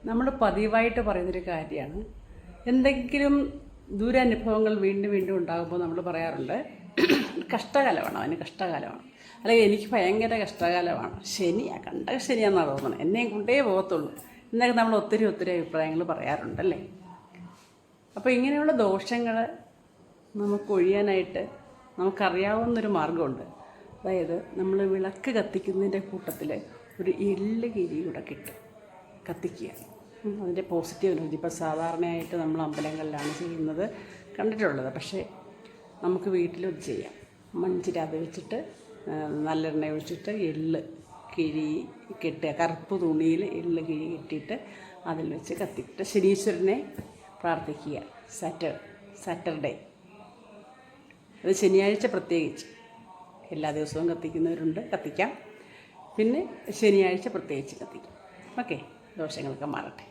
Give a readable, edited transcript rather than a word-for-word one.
നമ്മൾ പതിവായിട്ട് പറയുന്നൊരു കാര്യമാണ്, എന്തെങ്കിലും ദുരനുഭവങ്ങൾ വീണ്ടും വീണ്ടും ഉണ്ടാകുമ്പോൾ നമ്മൾ പറയാറുണ്ട് കഷ്ടകാലമാണ്, അവന് കഷ്ടകാലമാണ്, അല്ലെങ്കിൽ എനിക്ക് ഭയങ്കര കഷ്ടകാലമാണ്, ശനിയാണ്, കണ്ട ശനിയാണെന്നാണ് തോന്നുന്നത്, എന്നെയും കൊണ്ടേ പോകത്തുള്ളൂ എന്നൊക്കെ നമ്മൾ ഒത്തിരി അഭിപ്രായങ്ങൾ പറയാറുണ്ടല്ലേ. അപ്പോൾ ഇങ്ങനെയുള്ള ദോഷങ്ങൾ നമുക്ക് ഒഴിയാനായിട്ട് നമുക്കറിയാവുന്നൊരു മാർഗമുണ്ട്. അതായത് നമ്മൾ വിളക്ക് കത്തിക്കുന്നതിൻ്റെ കൂട്ടത്തിൽ ഒരു എള്ള് കിരി കൂടെ കത്തിക്കുക. അതിൻ്റെ പോസിറ്റീവ് എനർജി ഇപ്പോൾ സാധാരണയായിട്ട് നമ്മൾ അമ്പലങ്ങളിലാണ് ചെയ്യുന്നത് കണ്ടിട്ടുള്ളത്. പക്ഷേ നമുക്ക് വീട്ടിലും ഇത് ചെയ്യാം. മൺചിരാത് വെച്ചിട്ട് നല്ലെണ്ണ ഒഴിച്ചിട്ട് എള്ള് കിഴി കെട്ടുക, കറുപ്പ് തുണിയിൽ എള്ള് കിഴി കെട്ടിയിട്ട് അതിൽ വെച്ച് കത്തിയിട്ട് ശനീശ്വരനെ പ്രാർത്ഥിക്കുക. സാറ്റർഡേ, അത് ശനിയാഴ്ച പ്രത്യേകിച്ച്, എല്ലാ ദിവസവും കത്തിക്കുന്നവരുണ്ട്, കത്തിക്കാം. പിന്നെ ശനിയാഴ്ച പ്രത്യേകിച്ച് കത്തിക്കാം. ഓക്കെ, ദോഷങ്ങളൊക്കെ മാറട്ടെ.